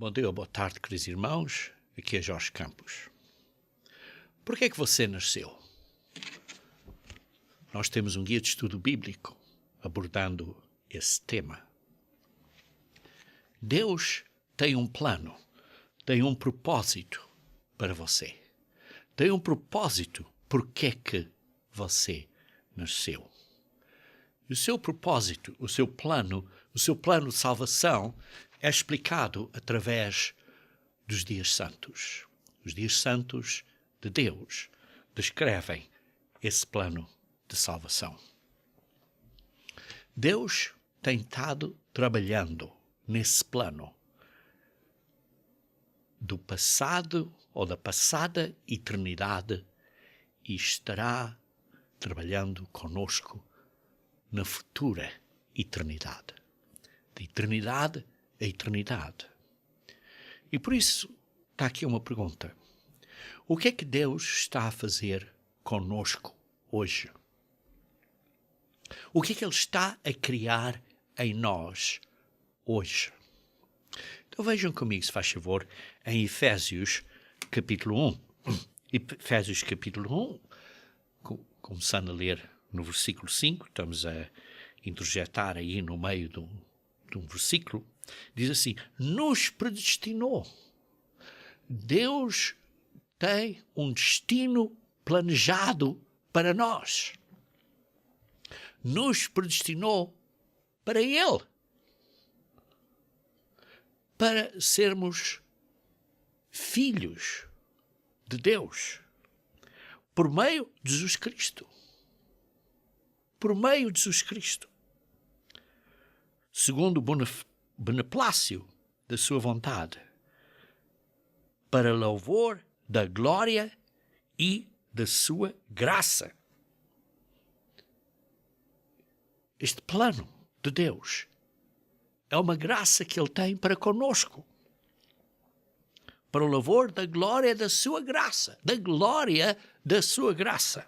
Bom dia ou boa tarde, queridos irmãos. Aqui é Jorge Campos. Por que é que você nasceu? Nós temos um guia de estudo bíblico abordando esse tema. Deus tem um plano, tem um propósito para você. Tem um propósito por que é que você nasceu. E o seu propósito, o seu plano de salvação é explicado através dos dias santos. Os dias santos de Deus descrevem esse plano de salvação. Deus tem estado trabalhando nesse plano do passado ou da passada eternidade e estará trabalhando conosco na futura eternidade. De eternidade a eternidade. E por isso está aqui uma pergunta. O que é que Deus está a fazer conosco hoje? O que é que Ele está a criar em nós hoje? Então vejam comigo, se faz favor, em Efésios capítulo 1. Efésios capítulo 1, começando a ler no versículo 5, estamos a introjetar aí no meio de um versículo, diz assim: nos predestinou. Deus tem um destino planejado para nós. Nos predestinou para Ele. Para sermos filhos de Deus. Por meio de Jesus Cristo. Por meio de Jesus Cristo. Segundo o beneplácito da sua vontade. Para louvor da glória e da sua graça. Este plano de Deus é uma graça que Ele tem para conosco. Para o louvor da glória da sua graça. Da glória da sua graça.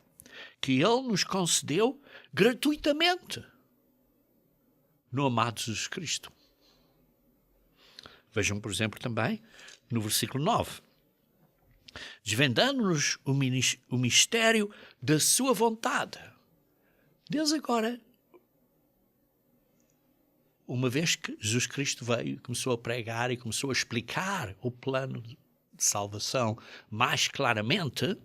Que Ele nos concedeu gratuitamente no amado Jesus Cristo. Vejam, por exemplo, também no versículo 9. Desvendando-nos o mistério da sua vontade. Deus agora, uma vez que Jesus Cristo veio, começou a pregar e começou a explicar o plano de salvação mais claramente,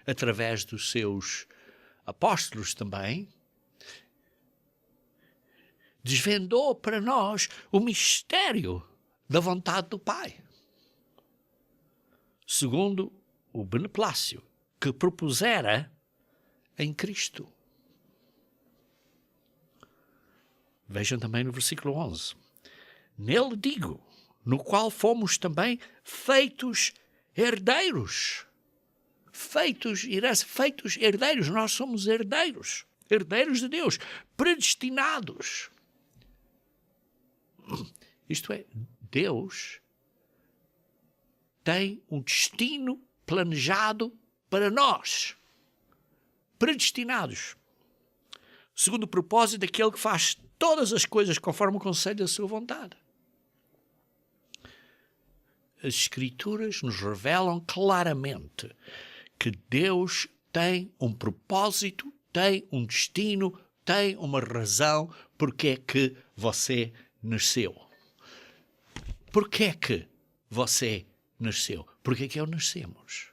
através dos seus apóstolos também, desvendou para nós o mistério da vontade do Pai. Segundo o beneplácito que propusera em Cristo. Vejam também no versículo 11. Nele digo, no qual fomos também feitos herdeiros. Feitos herdeiros. Nós somos herdeiros. Herdeiros de Deus. Predestinados. Isto é, Deus tem um destino planejado para nós. Predestinados. Segundo o propósito daquele que faz todas as coisas conforme o conselho da sua vontade. As Escrituras nos revelam claramente que Deus tem um propósito, tem um destino, tem uma razão porque é que você nasceu. Porquê é que você nasceu? Porquê é que nascemos?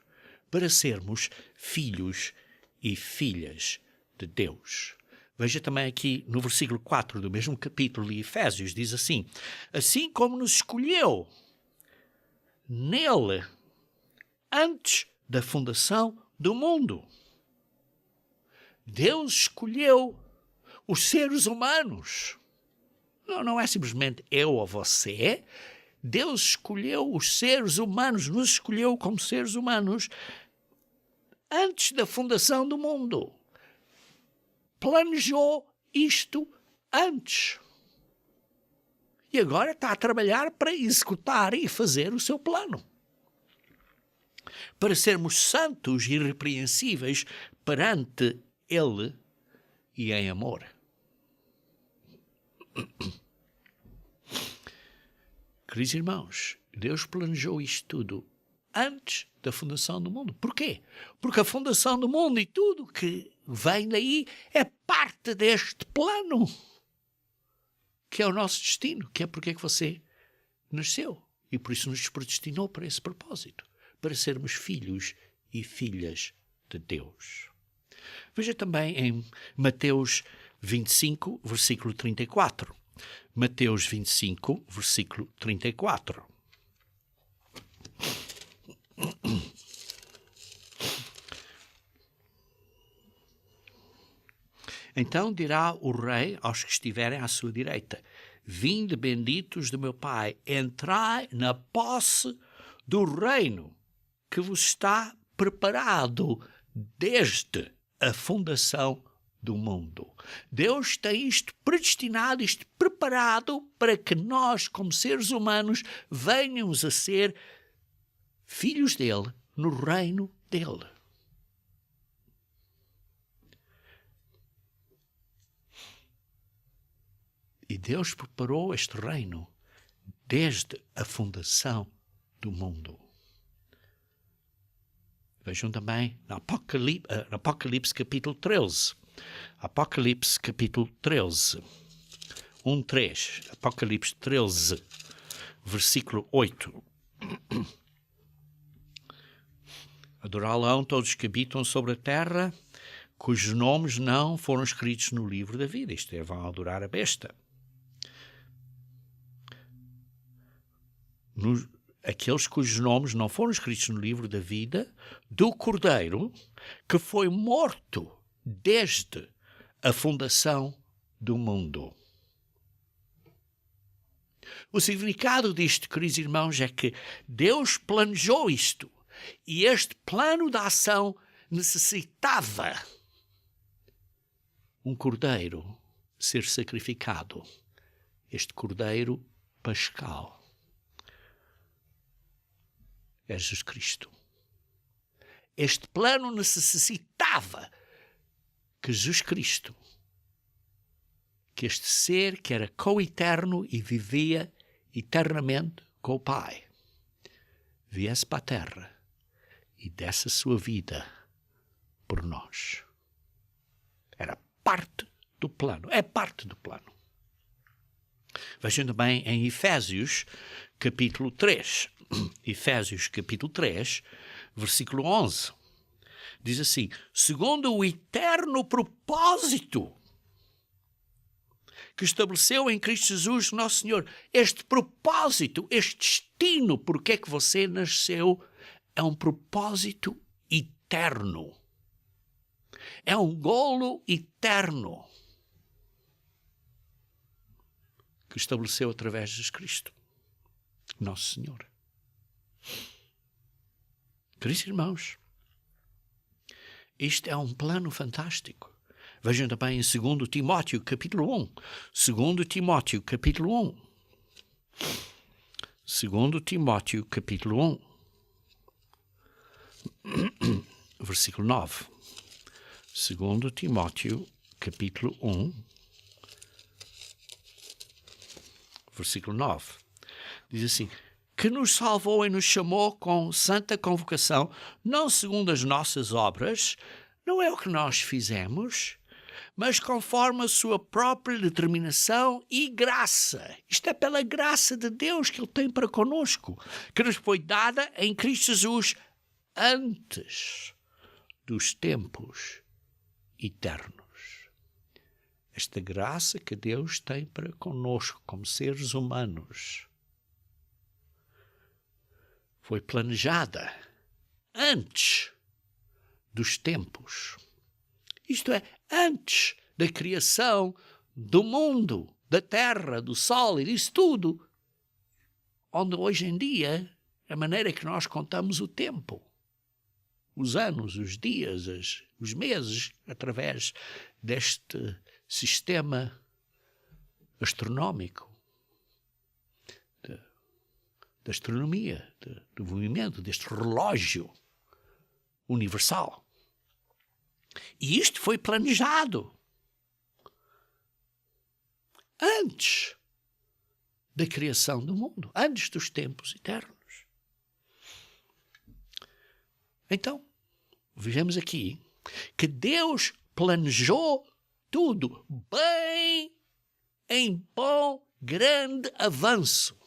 Para sermos filhos e filhas de Deus. Veja também aqui no versículo 4 do mesmo capítulo de Efésios, diz assim: assim como nos escolheu nele antes da fundação do mundo. Deus escolheu os seres humanos. Não é simplesmente eu ou você. Deus escolheu os seres humanos, nos escolheu como seres humanos antes da fundação do mundo. Planejou isto antes. E agora está a trabalhar para executar e fazer o seu plano. Para sermos santos e irrepreensíveis perante Ele e em amor. Queridos irmãos, Deus planejou isto tudo antes da fundação do mundo. Porquê? Porque a fundação do mundo e tudo que vem daí é parte deste plano, que é o nosso destino, que é porque é que você nasceu. E por isso nos predestinou para esse propósito, para sermos filhos e filhas de Deus. Veja também em Mateus 25, versículo 34. Mateus 25, versículo 34. Então dirá o rei aos que estiverem à sua direita: vinde, benditos do meu Pai, entrai na posse do reino que vos está preparado desde a fundação do mundo. Deus tem isto predestinado, isto preparado para que nós, como seres humanos, venhamos a ser filhos dele no reino dele. E Deus preparou este reino desde a fundação do mundo. Vejam também no Apocalipse capítulo 13. Apocalipse capítulo 13. 1:3. Apocalipse 13, versículo 8. Adorá-lo-ão todos os que habitam sobre a terra, cujos nomes não foram escritos no livro da vida. Isto é, vão adorar a besta. Aqueles cujos nomes não foram escritos no livro da vida do Cordeiro, que foi morto desde a fundação do mundo. O significado disto, queridos irmãos, é que Deus planejou isto, e este plano de ação necessitava um cordeiro ser sacrificado, este cordeiro pascal. É Jesus Cristo. Este plano necessitava que Jesus Cristo, que este ser que era co-eterno e vivia eternamente com o Pai, viesse para a terra e desse a sua vida por nós. Era parte do plano. É parte do plano. Vejam também em Efésios capítulo 3. Efésios capítulo 3, versículo 11. Diz assim: segundo o eterno propósito que estabeleceu em Cristo Jesus, nosso Senhor. Este propósito, este destino, porque é que você nasceu, é um propósito eterno. É um golo eterno que estabeleceu através de Jesus Cristo, nosso Senhor. Queridos irmãos, isto é um plano fantástico. Vejam também em 2 Timóteo, capítulo 1. 2 Timóteo, capítulo 1. 2 Timóteo, capítulo 1. Versículo 9. 2 Timóteo, capítulo 1. Versículo 9. Diz assim: que nos salvou e nos chamou com santa convocação, não segundo as nossas obras, não é o que nós fizemos, mas conforme a sua própria determinação e graça. Isto é pela graça de Deus que Ele tem para conosco, que nos foi dada em Cristo Jesus antes dos tempos eternos. Esta graça que Deus tem para conosco como seres humanos foi planejada antes dos tempos. Isto é, antes da criação do mundo, da terra, do sol e disso tudo, onde hoje em dia, a maneira que nós contamos o tempo, os anos, os dias, os meses, através deste sistema astronómico, da astronomia, do movimento, deste relógio universal. E isto foi planejado antes da criação do mundo, antes dos tempos eternos. Então, vejamos aqui que Deus planejou tudo bem em bom, grande avanço.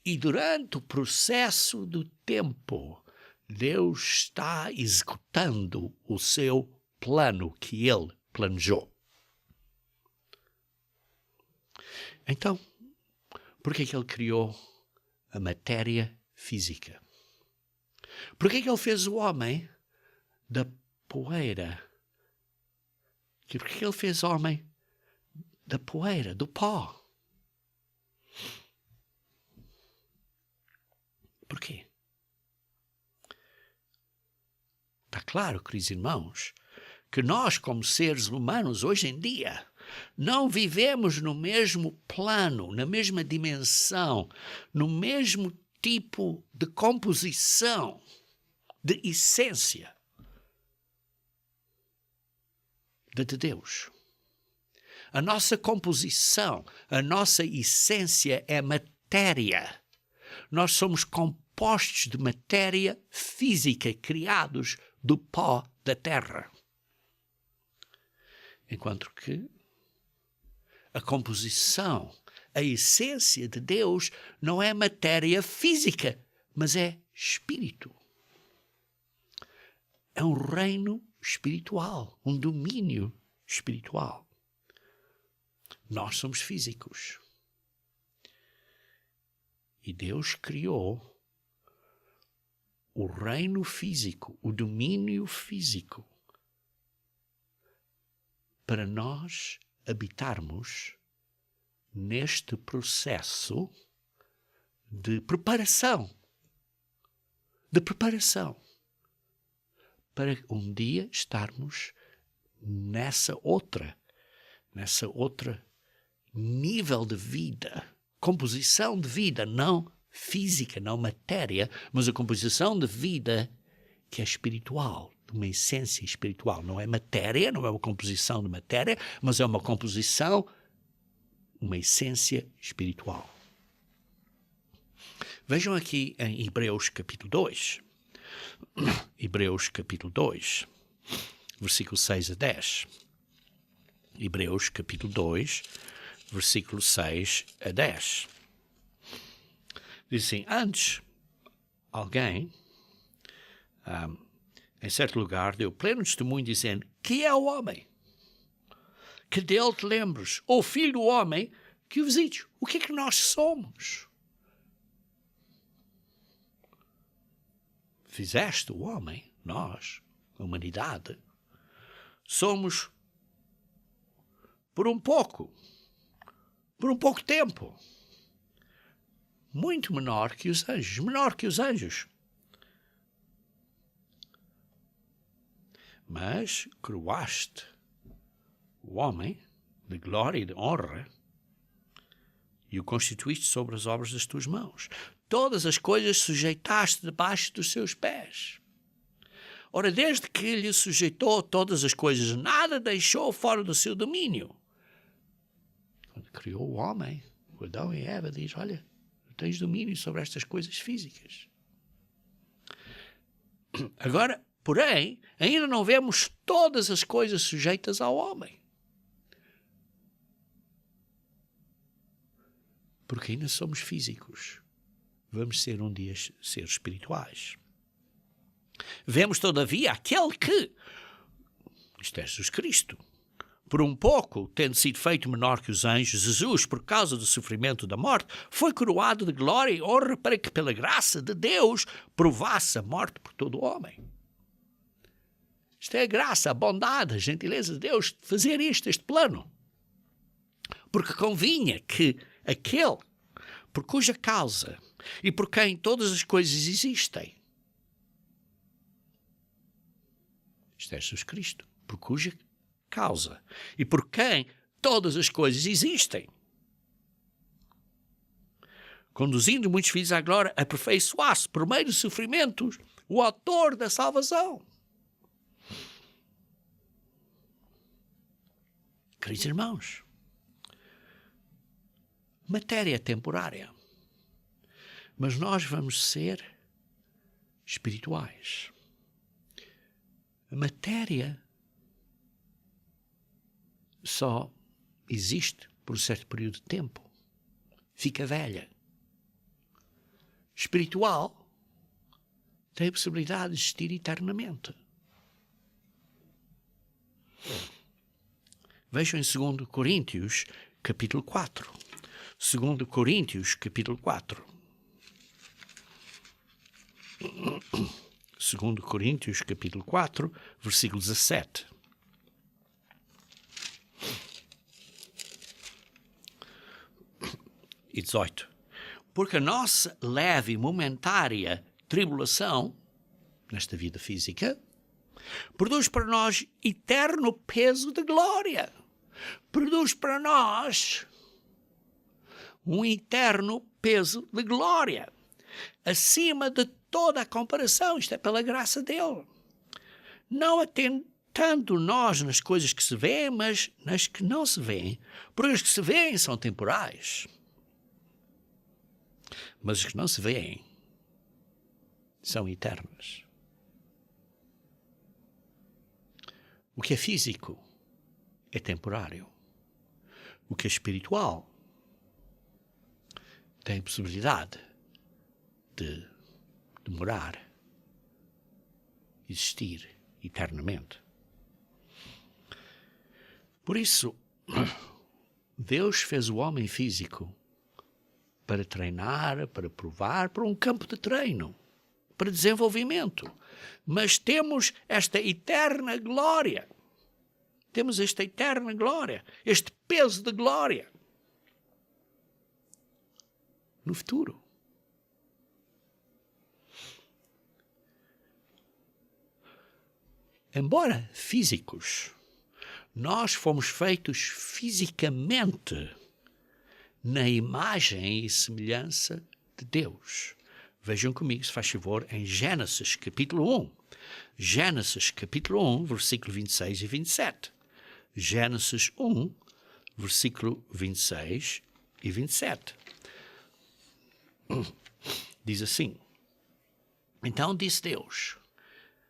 E durante o processo do tempo, Deus está executando o seu plano que Ele planejou. Então, por que Ele criou a matéria física? Por que Ele fez o homem da poeira? Por que Ele fez o homem da poeira, do pó? Por quê? Está claro, queridos irmãos, que nós, como seres humanos, hoje em dia, não vivemos no mesmo plano, na mesma dimensão, no mesmo tipo de composição, de essência de Deus. A nossa composição, a nossa essência é matéria. Nós somos compostos de matéria física, criados do pó da terra. Enquanto que a composição, a essência de Deus não é matéria física, mas é espírito. É um reino espiritual, um domínio espiritual. Nós somos físicos. E Deus criou o reino físico, o domínio físico, para nós habitarmos neste processo de preparação, para um dia estarmos nessa outra nível de vida, composição de vida, não física, não matéria, mas a composição de vida que é espiritual, de uma essência espiritual. Não é matéria, não é uma composição de matéria, mas é uma composição, uma essência espiritual. Vejam aqui em Hebreus capítulo 2. Hebreus capítulo 2, versículo 6 a 10. Hebreus capítulo 2, versículo 6 a 10. Diz assim: antes, alguém, em certo lugar, deu pleno testemunho dizendo: que é o homem? Que dele te lembres, ou filho do homem, que o visites. O que é que nós somos? Fizeste o homem, nós, a humanidade, somos por um pouco tempo, muito menor que os anjos, Mas coroaste o homem de glória e de honra e o constituíste sobre as obras das tuas mãos. Todas as coisas sujeitaste debaixo dos seus pés. Ora, desde que lhe sujeitou todas as coisas, nada deixou fora do seu domínio. Quando criou o homem, Adão e Eva, diz: olha, tu tens domínio sobre estas coisas físicas. Agora, porém, ainda não vemos todas as coisas sujeitas ao homem. Porque ainda somos físicos. Vamos ser um dia seres espirituais. Vemos, todavia, aquele que, isto é Jesus Cristo, por um pouco, tendo sido feito menor que os anjos, Jesus, por causa do sofrimento da morte, foi coroado de glória e honra para que, pela graça de Deus, provasse a morte por todo o homem. Isto é a graça, a bondade, a gentileza de Deus de fazer este plano. Porque convinha que aquele por cuja causa e por quem todas as coisas existem, isto é Jesus Cristo, por cuja causa e por quem todas as coisas existem, conduzindo muitos filhos à glória, aperfeiçoasse por meio dos sofrimentos o autor da salvação. Queridos irmãos, matéria temporária. Mas nós vamos ser espirituais. A matéria só existe por um certo período de tempo. Fica velha. Espiritual tem a possibilidade de existir eternamente. Vejam em 2 Coríntios, capítulo 4. 2 Coríntios, capítulo 4. 2 Coríntios, capítulo 4, versículo 17. E 18. Porque a nossa leve e momentária tribulação, nesta vida física, produz para nós eterno peso de glória. Produz para nós um eterno peso de glória, acima de toda a comparação. Isto é pela graça dele. Não atentando nós nas coisas que se vêem, mas nas que não se vêem. Porque as que se vêem são temporais. Mas as que não se vêem são eternas. O que é físico é temporário. O que é espiritual tem possibilidade de demorar, existir eternamente. Por isso, Deus fez o homem físico para treinar, para provar, para um campo de treino, para desenvolvimento. Mas temos esta eterna glória. Temos esta eterna glória, este peso de glória no futuro. Embora físicos, nós fomos feitos fisicamente na imagem e semelhança de Deus. Vejam comigo, se faz favor, em Gênesis, capítulo 1. Gênesis, capítulo 1, versículo 26 e 27. Gênesis 1, versículo 26 e 27. Diz assim: Então disse Deus,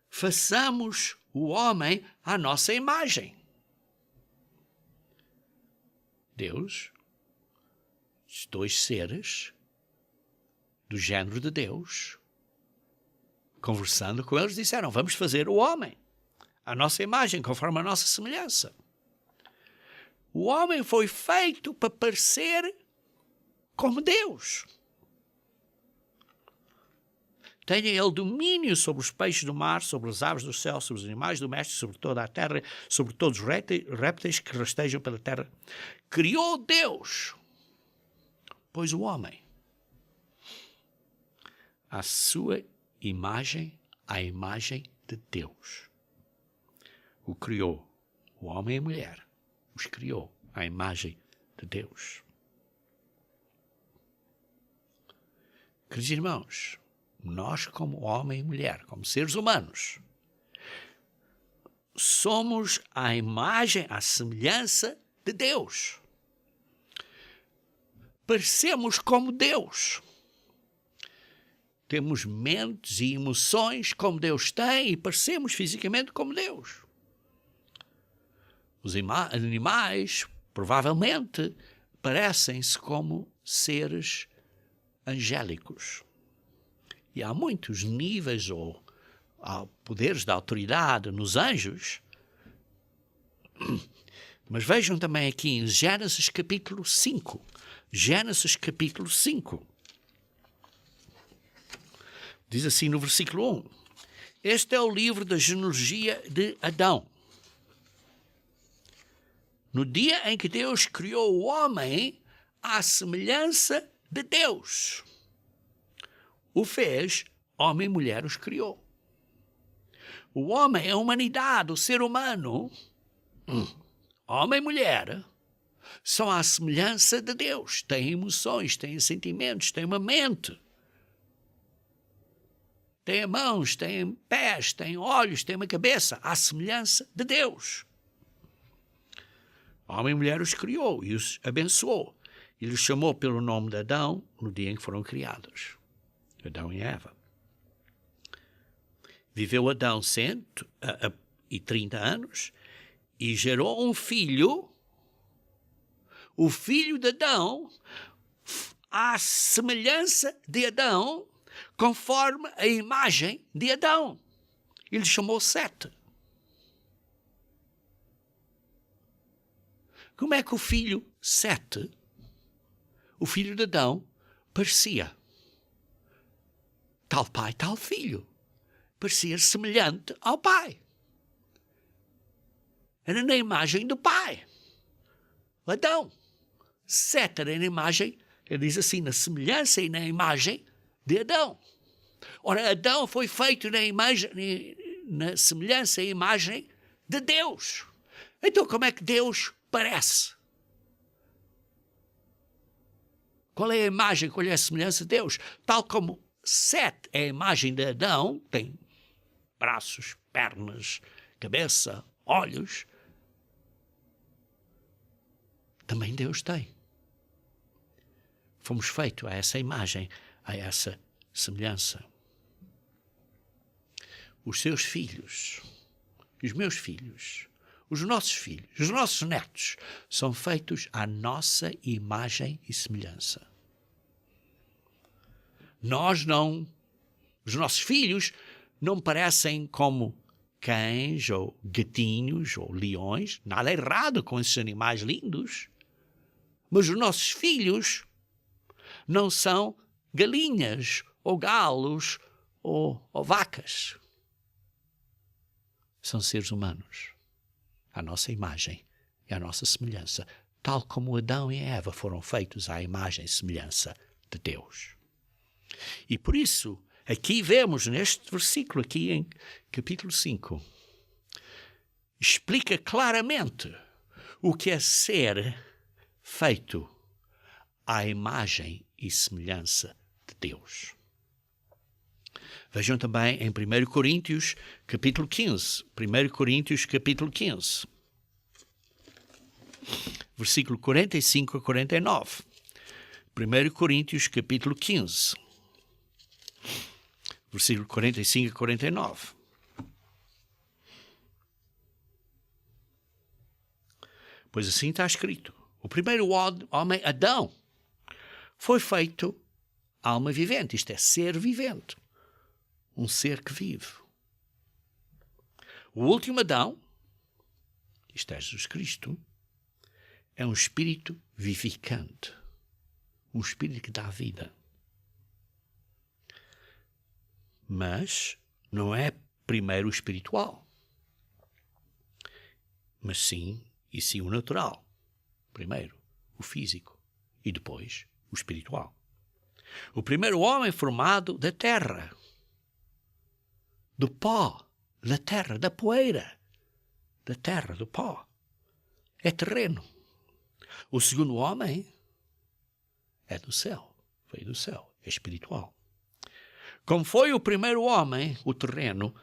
façamos o homem à nossa imagem. Deus, os dois seres do género de Deus, conversando com eles, disseram, vamos fazer o homem à nossa imagem, conforme a nossa semelhança. O homem foi feito para parecer como Deus. Tenha ele domínio sobre os peixes do mar, sobre as aves do céu, sobre os animais domésticos, sobre toda a terra, sobre todos os répteis que rastejam pela terra. Criou Deus, pois o homem, à sua imagem, à imagem de Deus, o criou. O homem e a mulher os criou à imagem de Deus. Queridos irmãos, nós como homem e mulher, como seres humanos, somos à imagem, à semelhança de Deus. Parecemos como Deus. Temos mentes e emoções como Deus tem e parecemos fisicamente como Deus. Os animais, provavelmente, parecem-se como seres angélicos. E há muitos níveis ou poderes de autoridade nos anjos. Mas vejam também aqui em Gênesis capítulo 5. Gênesis capítulo 5. Diz assim no versículo 1. Este é o livro da genealogia de Adão. No dia em que Deus criou o homem à semelhança de Deus, o fez, homem e mulher os criou. O homem, a humanidade, o ser humano, homem e mulher, são à semelhança de Deus. Têm emoções, têm sentimentos, têm uma mente. Têm mãos, têm pés, têm olhos, têm uma cabeça, à semelhança de Deus. Homem e mulher os criou e os abençoou. e lhes chamou pelo nome de Adão no dia em que foram criados. Adão e Eva. Viveu Adão 130 anos e gerou um filho. O filho de Adão, à semelhança de Adão, conforme a imagem de Adão. Ele chamou Sete. Como é que o filho Sete, o filho de Adão, parecia? Tal pai, tal filho. Parecia semelhante ao pai. Era na imagem do pai. Adão. Sete era na imagem, ele diz assim, na semelhança e na imagem de Adão. Ora, Adão foi feito na semelhança e imagem de Deus. Então, como é que Deus parece? Qual é a imagem, qual é a semelhança de Deus? Tal como Sete é a imagem de Adão, tem braços, pernas, cabeça, olhos, também Deus tem. Fomos feitos a essa imagem, a essa semelhança. Os seus filhos, os meus filhos, os nossos filhos, os nossos netos, são feitos à nossa imagem e semelhança. Os nossos filhos não parecem como cães ou gatinhos ou leões, nada errado com esses animais lindos, mas os nossos filhos não são galinhas ou galos ou vacas. São seres humanos, à nossa imagem e à nossa semelhança, tal como Adão e Eva foram feitos à imagem e semelhança de Deus. E por isso, aqui vemos neste versículo, aqui em capítulo 5, explica claramente o que é ser feito à imagem e semelhança de Deus. Vejam também em 1 Coríntios, capítulo 15. 1 Coríntios, capítulo 15. Versículo 45 a 49. 1 Coríntios, capítulo 15. Versículo 45 a 49. Pois assim está escrito. O primeiro homem, Adão, foi feito alma vivente. Isto é, ser vivente. Um ser que vive. O último Adão, isto é Jesus Cristo, é um espírito vivificante. Um espírito que dá vida. Mas não é primeiro o espiritual. Mas sim o natural. Primeiro, o físico. E depois, o espiritual. O primeiro homem formado da terra. Do pó. Da terra, da poeira. Da terra, do pó. É terreno. O segundo homem é do céu. Veio do céu. É espiritual. Como foi o primeiro homem, o terreno,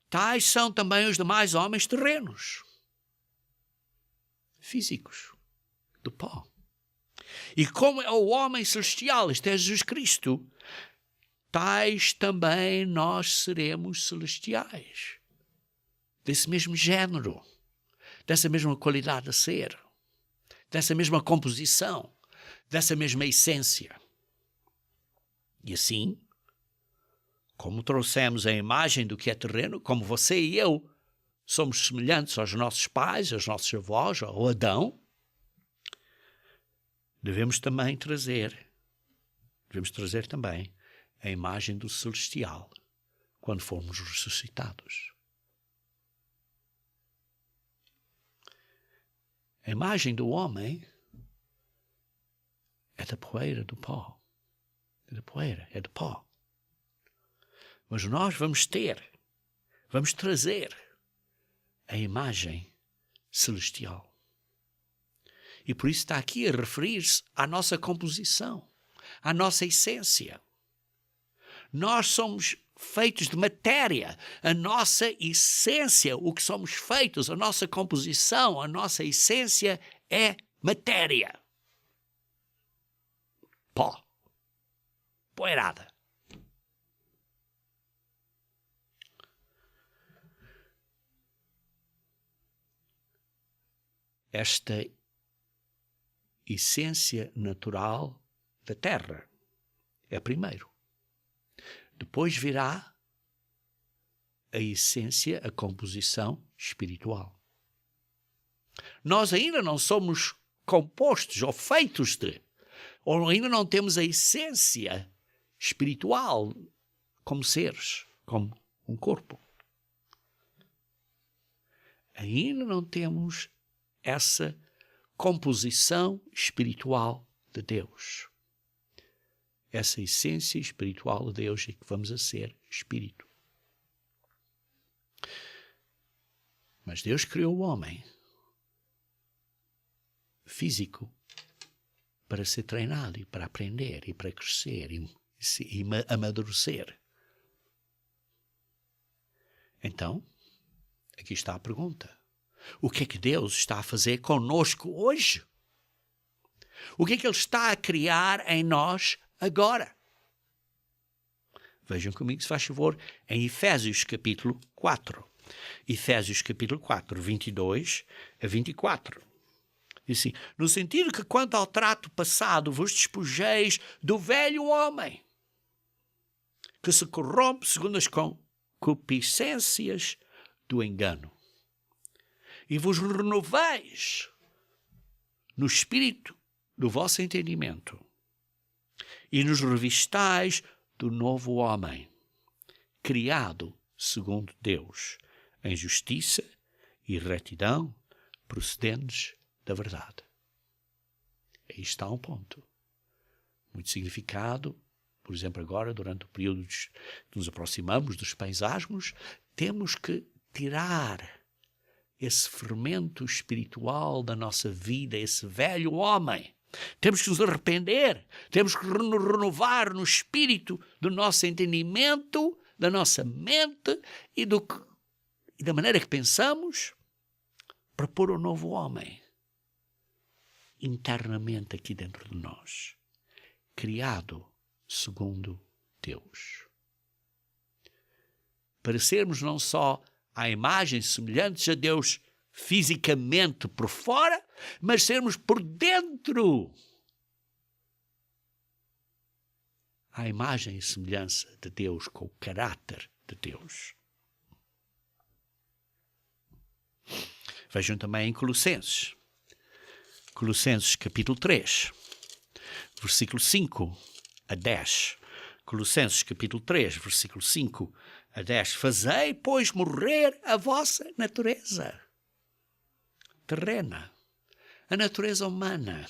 tais são também os demais homens terrenos. Físicos. Do pó. E como é o homem celestial, este é Jesus Cristo, tais também nós seremos celestiais. Desse mesmo género, dessa mesma qualidade de ser, dessa mesma composição, dessa mesma essência. E assim, como trouxemos a imagem do que é terreno, como você e eu somos semelhantes aos nossos pais, aos nossos avós, ao Adão, devemos trazer também a imagem do celestial quando formos ressuscitados. A imagem do homem é da poeira, do pó. É da poeira, é do pó. Mas nós vamos trazer a imagem celestial. E por isso está aqui a referir-se à nossa composição, à nossa essência. Nós somos feitos de matéria. A nossa essência, o que somos feitos, a nossa composição, a nossa essência é matéria. Pó. Poeirada. Esta essência natural da terra é primeiro. Depois virá a essência, a composição espiritual. Nós ainda não somos compostos ou feitos de, ou ainda não temos a essência espiritual como seres, como um corpo. Ainda não temos essa composição espiritual de Deus. Essa essência espiritual de Deus é que vamos a ser espírito. Mas Deus criou o homem físico para ser treinado e para aprender e para crescer e amadurecer. Então, aqui está a pergunta. O que é que Deus está a fazer conosco hoje? O que é que Ele está a criar em nós agora? Vejam comigo, se faz favor, em Efésios capítulo 4. Efésios capítulo 4, 22 a 24. Diz assim, no sentido que quanto ao trato passado vos despojeis do velho homem, que se corrompe segundo as concupiscências do engano, e vos renoveis no espírito do vosso entendimento, e nos revistais do novo homem, criado segundo Deus, em justiça e retidão, procedentes da verdade. Aí está um ponto. Muito significado. Por exemplo, agora, durante o período que nos aproximamos dos pães asmos, temos que tirar esse fermento espiritual da nossa vida, esse velho homem. Temos que nos arrepender, temos que nos renovar no espírito do nosso entendimento, da nossa mente e da maneira que pensamos, para pôr o novo homem internamente aqui dentro de nós, criado segundo Deus. Para sermos não só à imagem semelhantes a Deus fisicamente por fora, mas sermos por dentro à imagem e semelhança de Deus, com o caráter de Deus. Vejam também em Colossenses. Colossenses capítulo 3, versículo 5 a 10. Colossenses capítulo 3, versículo 5 a 10. Fazei, pois, morrer a vossa natureza terrena, a natureza humana.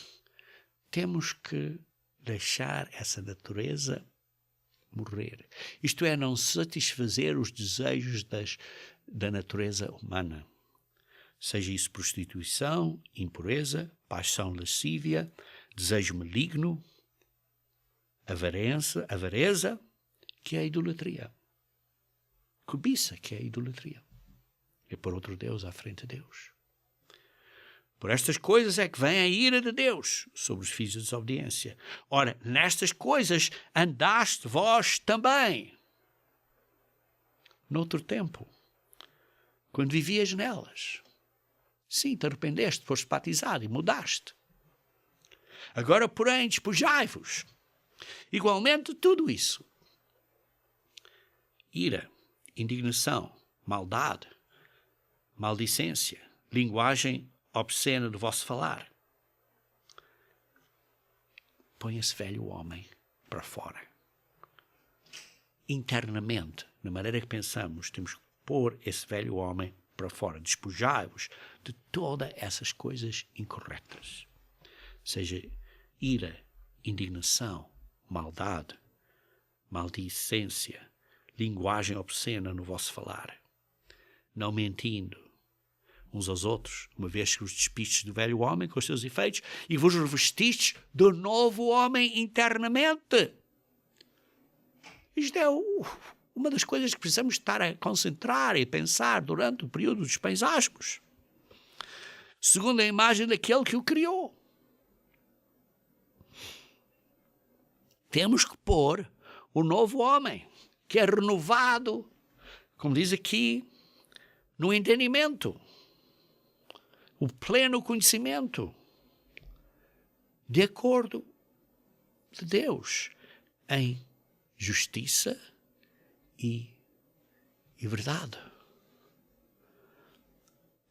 Temos que deixar essa natureza morrer. Isto é, não satisfazer os desejos da natureza humana. Seja isso prostituição, impureza, paixão lascívia, desejo maligno, avareza, que é a idolatria. Cobiça, que é a idolatria. É pôr outro Deus à frente de Deus. Por estas coisas é que vem a ira de Deus sobre os filhos de desobediência. Ora, nestas coisas andaste vós também, noutro tempo, quando vivias nelas. Sim, te arrependeste, foste batizado e mudaste. Agora, porém, despojai-vos. Igualmente, tudo isso. Ira, indignação, maldade, maldicência, linguagem obscena do vosso falar. Põe esse velho homem para fora. Internamente, na maneira que pensamos, temos que pôr esse velho homem para fora. Despojai-vos de todas essas coisas incorretas. Seja ira, indignação, maldade, maldicência, linguagem obscena no vosso falar. Não mentindo uns aos outros, uma vez que os despistes do velho homem com os seus efeitos e vos revestistes do novo homem internamente. Isto é uma das coisas que precisamos estar a concentrar e pensar durante o período dos pães asmos, segundo a imagem daquele que o criou. temos que pôr o novo homem, que é renovado, como diz aqui, no entendimento, o pleno conhecimento, de acordo de Deus, em justiça e verdade,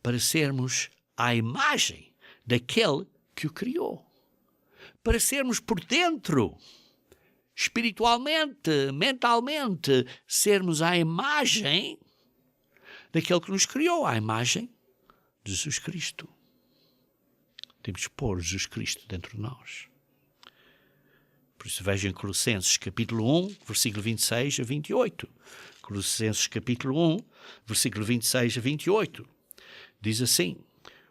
para sermos à imagem daquele que o criou, para sermos por dentro, espiritualmente, mentalmente, sermos à imagem daquele que nos criou, à imagem de Jesus Cristo. Temos que pôr Jesus Cristo dentro de nós. Por isso vejam em Colossenses capítulo 1, versículo 26 a 28. Colossenses capítulo 1, versículo 26 a 28. Diz assim: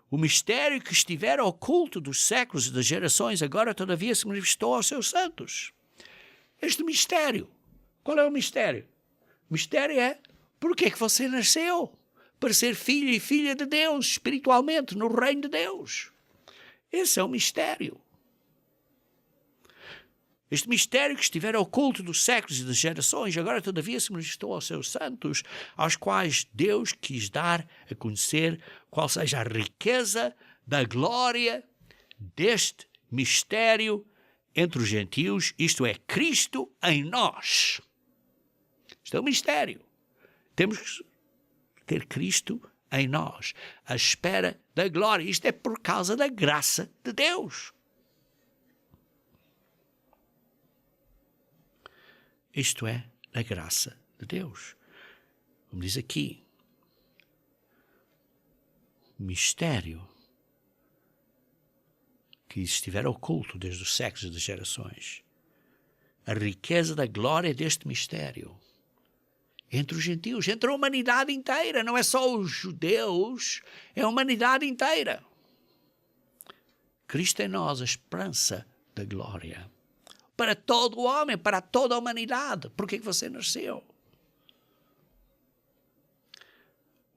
o mistério que estivera oculto dos séculos e das gerações, agora todavia se manifestou aos seus santos. Este mistério, qual é o mistério? O mistério é, porque é que você nasceu? Para ser filho e filha de Deus, espiritualmente, no reino de Deus. Esse é o mistério. Este mistério que estivera oculto dos séculos e das gerações, agora todavia se manifestou aos seus santos, aos quais Deus quis dar a conhecer qual seja a riqueza da glória deste mistério entre os gentios, isto é, Cristo em nós. Isto é um mistério. Temos que ter Cristo em nós, à espera da glória. Isto é por causa da graça de Deus. Isto é a graça de Deus. Como diz aqui, mistério que estiver oculto desde os séculos e das gerações. A riqueza da glória deste mistério entre os gentios, entre a humanidade inteira. Não é só os judeus, é a humanidade inteira. Cristo em nós, a esperança da glória. Para todo o homem, para toda a humanidade. Por que você nasceu?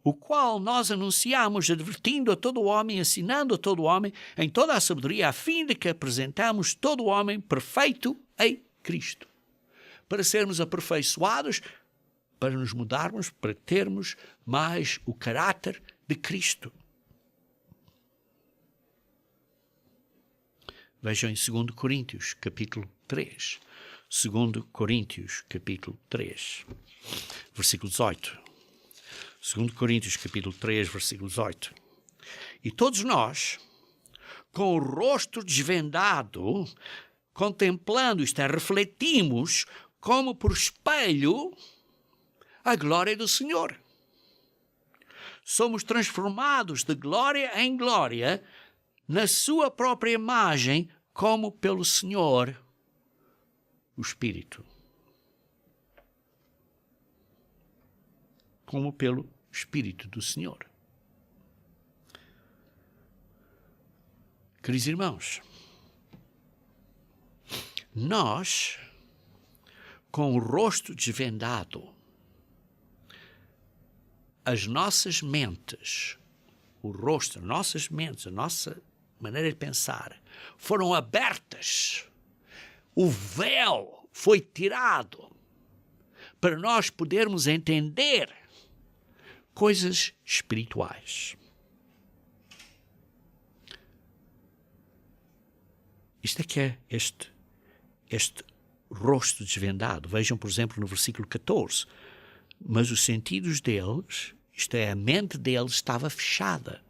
O qual nós anunciamos, advertindo a todo o homem, ensinando a todo o homem, em toda a sabedoria, a fim de que apresentamos todo o homem perfeito em Cristo. Para sermos aperfeiçoados, para nos mudarmos, para termos mais o caráter de Cristo. Vejam em 2 Coríntios, capítulo 3. 2 Coríntios, capítulo 3, versículo 18. 2 Coríntios, capítulo 3, versículo 18. E todos nós, com o rosto desvendado, contemplando, isto é, refletimos, como por espelho, a glória do Senhor. Somos transformados de glória em glória, na sua própria imagem, como pelo Senhor, o Espírito. Como pelo Espírito do Senhor. Queridos irmãos, nós, com o rosto desvendado, as nossas mentes, o rosto, as nossas mentes, a nossa maneira de pensar, foram abertas. O véu foi tirado para nós podermos entender coisas espirituais. Isto é que é este rosto desvendado. Vejam, por exemplo, no versículo 14. Mas os sentidos deles, isto é, a mente deles estava fechada.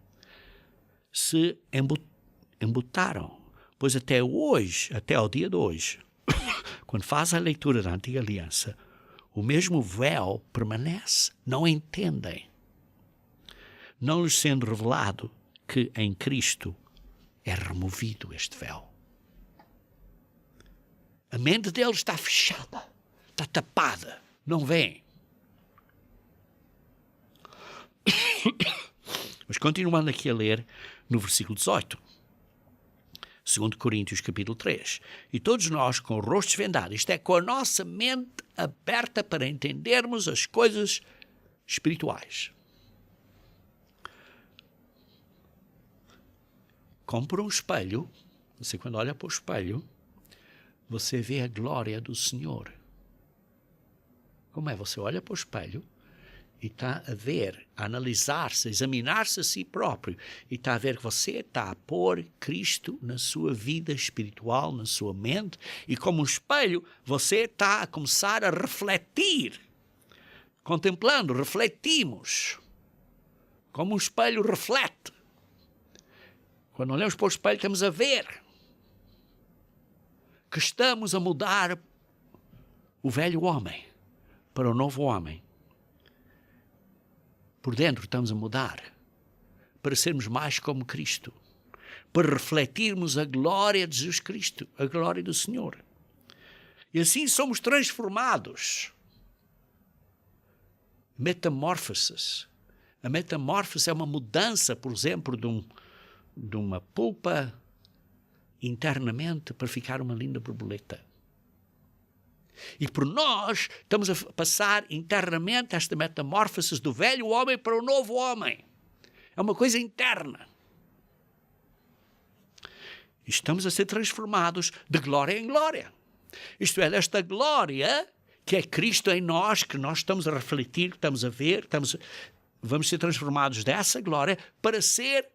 Se embutaram. Pois até hoje, até ao dia de hoje, quando faz a leitura da Antiga Aliança, o mesmo véu permanece. Não entendem. Não lhes sendo revelado que em Cristo é removido este véu. A mente deles está fechada, está tapada, não vem. Mas continuando aqui a ler no versículo 18, 2 Coríntios capítulo 3, e todos nós com o rosto desvendado, isto é, com a nossa mente aberta para entendermos as coisas espirituais. Como por um espelho, você quando olha para o espelho, você vê a glória do Senhor. Como é? Você olha para o espelho e está a ver, a analisar-se, a examinar-se a si próprio. E está a ver que você está a pôr Cristo na sua vida espiritual, na sua mente. E como um espelho, você está a começar a refletir. Contemplando, refletimos. Como um espelho reflete. Quando olhamos para o espelho, estamos a ver que estamos a mudar o velho homem para o novo homem. Por dentro estamos a mudar para sermos mais como Cristo, para refletirmos a glória de Jesus Cristo, a glória do Senhor. E assim somos transformados. Metamorfoses. A metamorfose é uma mudança, por exemplo, de uma polpa internamente para ficar uma linda borboleta. E por nós estamos a passar internamente esta metamorfose do velho homem para o novo homem. É uma coisa interna. E estamos a ser transformados de glória em glória. Isto é, desta glória que é Cristo em nós, que nós estamos a refletir, que estamos a ver, vamos ser transformados dessa glória para ser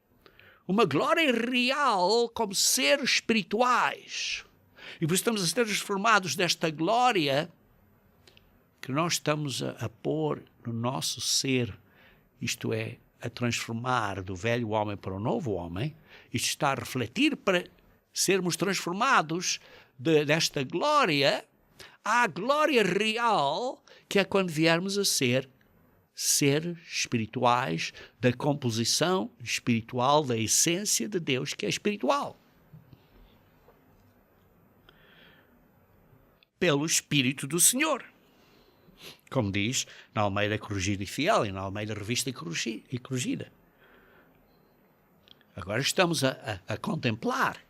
uma glória real como seres espirituais. E por isso estamos a ser transformados desta glória que nós estamos a pôr no nosso ser, isto é, a transformar do velho homem para o novo homem. Isto está a refletir para sermos transformados desta glória à glória real, que é quando viermos a ser seres espirituais, da composição espiritual, da essência de Deus, que é espiritual. Pelo Espírito do Senhor. Como diz na Almeida Corrigida e Fiel e na Almeida Revista e Corrigida. Agora estamos a contemplar,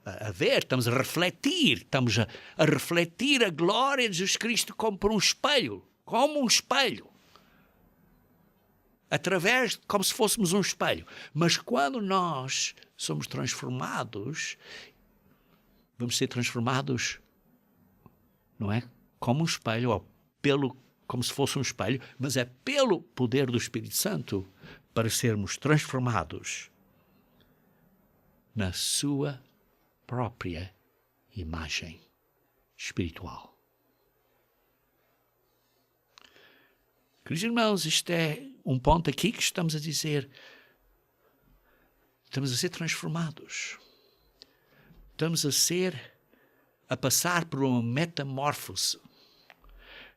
a ver, estamos a refletir, a refletir a glória de Jesus Cristo como por um espelho, como se fôssemos um espelho. Mas quando nós somos transformados, vamos ser transformados, não é como um espelho, ou como se fosse um espelho, mas é pelo poder do Espírito Santo para sermos transformados na sua própria imagem espiritual. Queridos irmãos, isto é um ponto aqui que estamos a dizer. Estamos a ser transformados. Estamos a passar por uma metamorfose.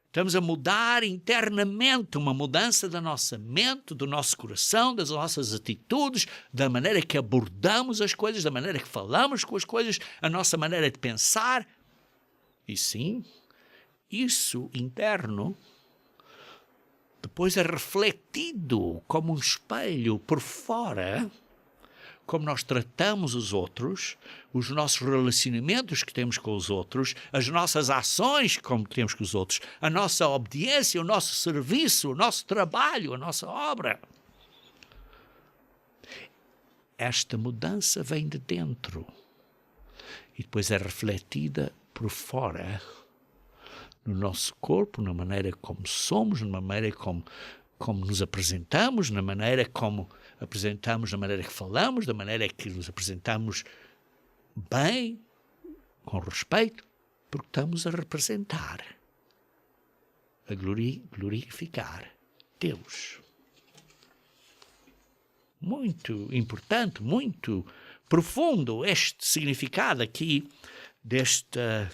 Estamos a mudar internamente, uma mudança da nossa mente, do nosso coração, das nossas atitudes, da maneira que abordamos as coisas, da maneira que falamos com as coisas, a nossa maneira de pensar. E sim, isso interno depois é refletido como um espelho por fora, como nós tratamos os outros, os nossos relacionamentos que temos com os outros, as nossas ações como temos com os outros, a nossa obediência, o nosso serviço, o nosso trabalho, a nossa obra. Esta mudança vem de dentro e depois é refletida por fora, no nosso corpo, na maneira como somos, na maneira como nos apresentamos, na maneira como apresentamos, na maneira que falamos, da maneira que nos apresentamos bem, com respeito, porque estamos a representar, a glorificar Deus. Muito importante, muito profundo este significado aqui desta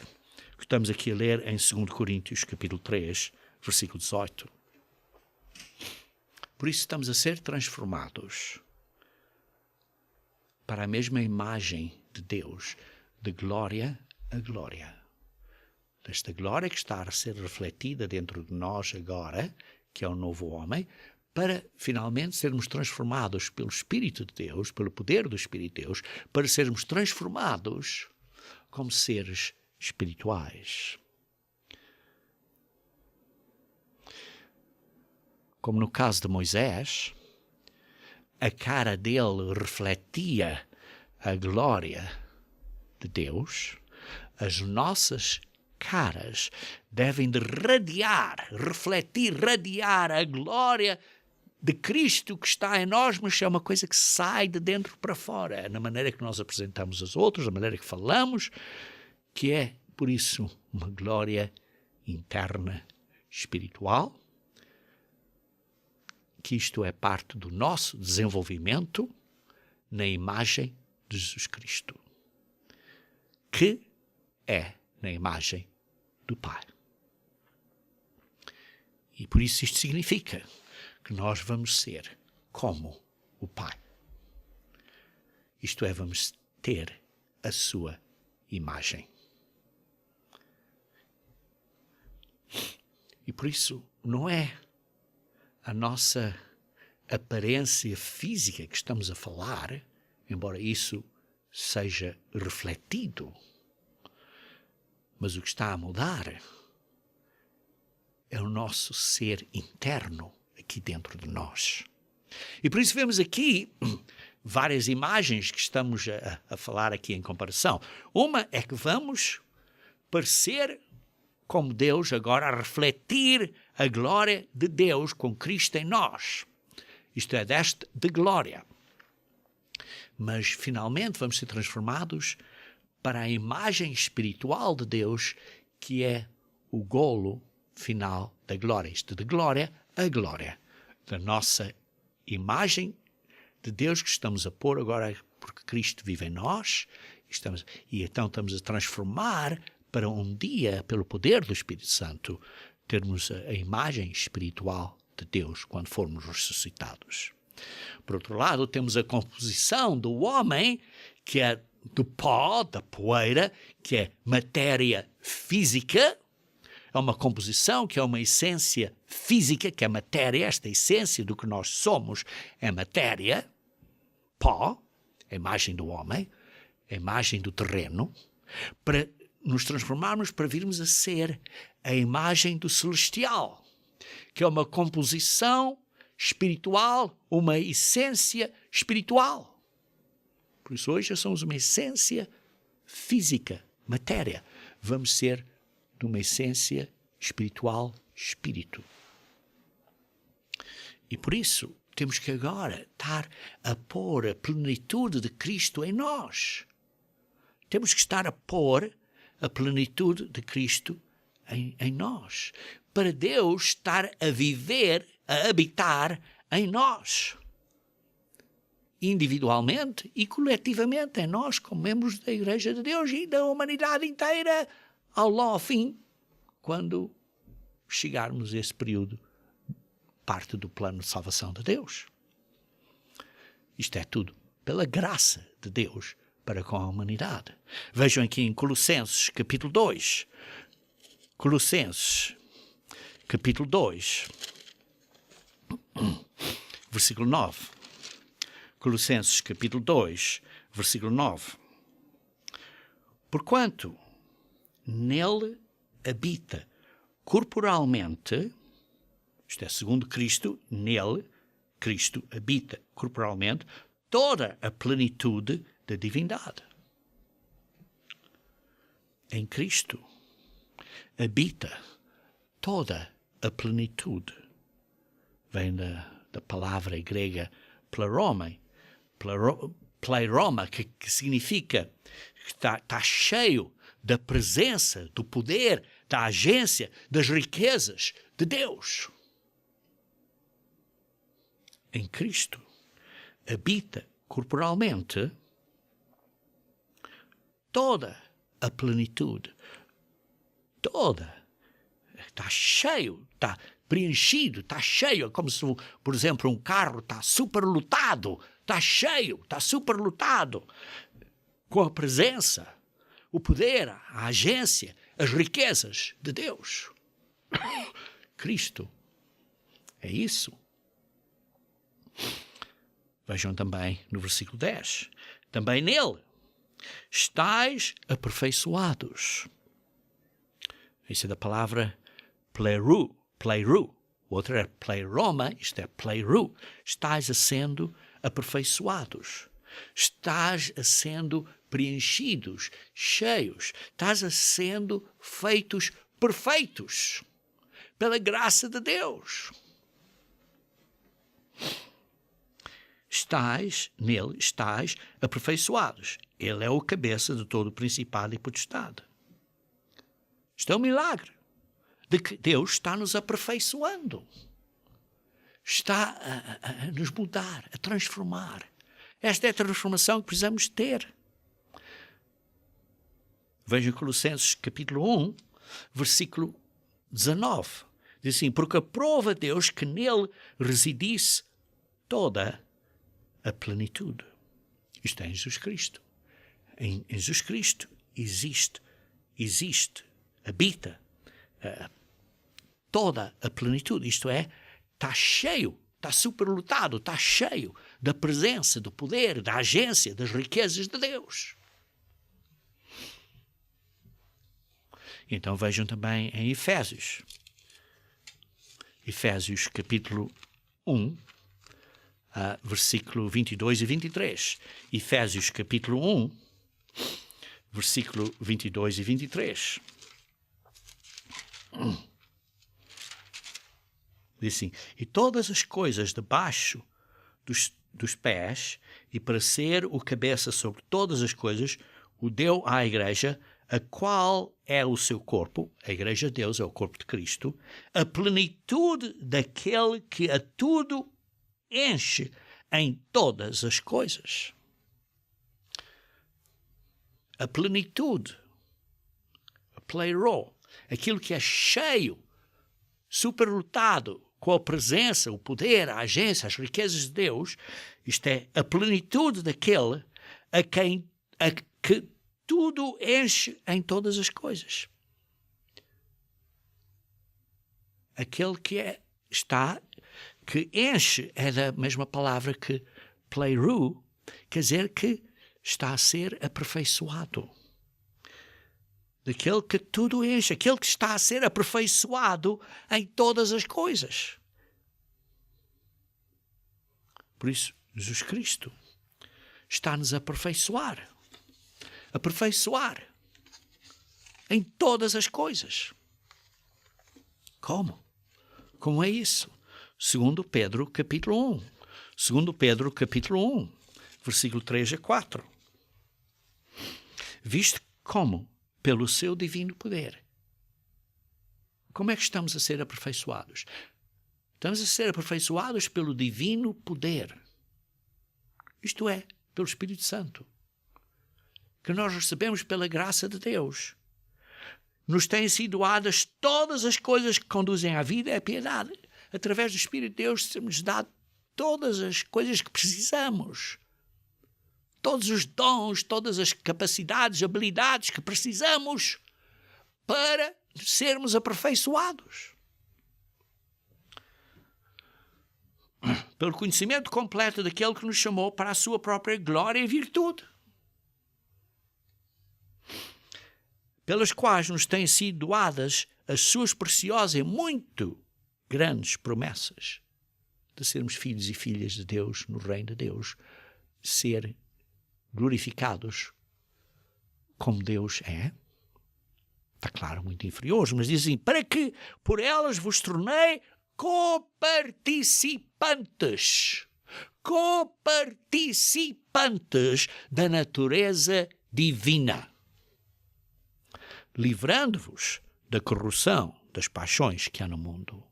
que estamos aqui a ler em 2 Coríntios, capítulo 3, versículo 18. Por isso estamos a ser transformados para a mesma imagem de Deus, de glória a glória. Desta glória que está a ser refletida dentro de nós agora, que é o novo homem, para finalmente sermos transformados pelo Espírito de Deus, pelo poder do Espírito de Deus, para sermos transformados como seres espirituais. Como no caso de Moisés, a cara dele refletia a glória de Deus, as nossas caras devem de radiar, refletir, radiar a glória de Cristo que está em nós, mas é uma coisa que sai de dentro para fora, é na maneira que nós apresentamos aos outros, na maneira que falamos, que é, por isso, uma glória interna espiritual, que isto é parte do nosso desenvolvimento na imagem de Jesus Cristo, que é na imagem do Pai. E por isso isto significa que nós vamos ser como o Pai. Isto é, vamos ter a sua imagem. E por isso não é a nossa aparência física que estamos a falar, embora isso seja refletido, mas o que está a mudar é o nosso ser interno aqui dentro de nós. E por isso vemos aqui várias imagens que estamos a falar aqui em comparação. Uma é que vamos parecer como Deus agora, a refletir a glória de Deus com Cristo em nós. Isto é, deste de glória. Mas finalmente vamos ser transformados para a imagem espiritual de Deus, que é o golo final da glória. Isto de glória a glória. Da nossa imagem de Deus que estamos a pôr agora, porque Cristo vive em nós, e então estamos a transformar para um dia, pelo poder do Espírito Santo, termos a imagem espiritual de Deus quando formos ressuscitados. Por outro lado, temos a composição do homem, que é do pó, da poeira, que é matéria física. É uma composição que é uma essência física, que é matéria. Esta essência do que nós somos é matéria, pó, a imagem do homem, a imagem do terreno, para nos transformarmos para virmos a ser a imagem do celestial, que é uma composição espiritual, uma essência espiritual. Por isso hoje somos uma essência física, matéria. Vamos ser de uma essência espiritual, espírito. E por isso temos que agora estar a pôr a plenitude de Cristo em nós. Temos que estar a pôr a plenitude de Cristo em nós, para Deus estar a viver, a habitar em nós, individualmente e coletivamente em nós, como membros da Igreja de Deus e da humanidade inteira, ao fim, quando chegarmos a esse período, parte do plano de salvação de Deus. Isto é tudo pela graça de Deus para com a humanidade. Vejam aqui em Colossenses, capítulo 2. Colossenses, capítulo 2, versículo 9. Colossenses, capítulo 2, versículo 9. Porquanto nele habita corporalmente, isto é, segundo Cristo, nele, Cristo habita corporalmente, toda a plenitude da divindade. Em Cristo habita toda a plenitude. Vem da palavra grega pleroma, que significa que está cheio da presença, do poder, da agência, das riquezas de Deus. Em Cristo habita corporalmente toda a plenitude, está cheio, está preenchido, está cheio, como se, por exemplo, um carro está superlotado, está cheio, está superlotado, com a presença, o poder, a agência, as riquezas de Deus. Cristo é isso. Vejam também no versículo 10, também nele estais aperfeiçoados. Isso é da palavra pleiru. O outro é pleiroma, isto é pleiru. Estais a sendo aperfeiçoados. Estás a sendo preenchidos, cheios. Estás a sendo feitos perfeitos pela graça de Deus. Nele estáis aperfeiçoados. Ele é o cabeça de todo o principado e potestade. Isto é um milagre de que Deus está nos aperfeiçoando. Está a nos mudar, a transformar. Esta é a transformação que precisamos ter. Veja Colossenses capítulo 1, versículo 19. Diz assim: porque aprova Deus que nele residisse toda a plenitude. Isto é em Jesus Cristo. Em Jesus Cristo existe, habita toda a plenitude. Isto é, está cheio, está superlotado, está cheio da presença, do poder, da agência, das riquezas de Deus. Então vejam também em Efésios capítulo 1, versículo 22 e 23. Efésios capítulo 1, versículo 22 e 23. Diz assim: e todas as coisas debaixo dos pés, e para ser o cabeça sobre todas as coisas, o deu à igreja, a qual é o seu corpo. A igreja de Deus é o corpo de Cristo, a plenitude daquele que a tudo enche em todas as coisas. A plenitude, a pleiro, aquilo que é cheio, superlotado, com a presença, o poder, a agência, as riquezas de Deus. Isto é a plenitude daquele a que tudo enche em todas as coisas. Aquele que que enche é da mesma palavra que pleiru, quer dizer que está a ser aperfeiçoado. Daquele que tudo enche, aquele que está a ser aperfeiçoado em todas as coisas. Por isso, Jesus Cristo está-nos a aperfeiçoar em todas as coisas. Como? Como é isso? 2 Pedro capítulo 1. 2 Pedro capítulo 1, versículo 3 a 4. Visto como, pelo seu divino poder. Como é que estamos a ser aperfeiçoados? Estamos a ser aperfeiçoados pelo divino poder. Isto é, pelo Espírito Santo, que nós recebemos pela graça de Deus. Nos têm sido dadas todas as coisas que conduzem à vida e à piedade. Através do Espírito de Deus temos dado todas as coisas que precisamos. Todos os dons, todas as capacidades, habilidades que precisamos para sermos aperfeiçoados. Pelo conhecimento completo daquele que nos chamou para a sua própria glória e virtude. Pelas quais nos têm sido doadas as suas preciosas e muito grandes promessas de sermos filhos e filhas de Deus no reino de Deus, ser glorificados como Deus é. Está claro, muito inferiores, mas diz assim: para que por elas vos tornei coparticipantes da natureza divina, livrando-vos da corrupção das paixões que há no mundo.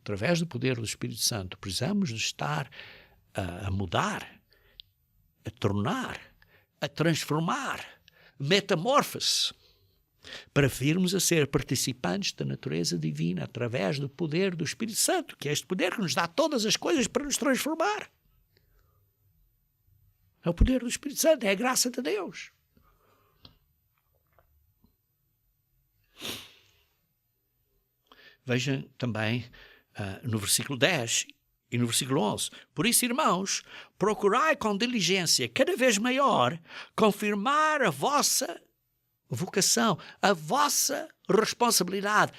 Através do poder do Espírito Santo, precisamos de estar a mudar, a tornar, a transformar, metamorfose, para virmos a ser participantes da natureza divina através do poder do Espírito Santo, que é este poder que nos dá todas as coisas para nos transformar. É o poder do Espírito Santo, é a graça de Deus. Vejam também no versículo 10 e no versículo 11. Por isso, irmãos, procurai com diligência cada vez maior confirmar a vossa vocação, a vossa responsabilidade,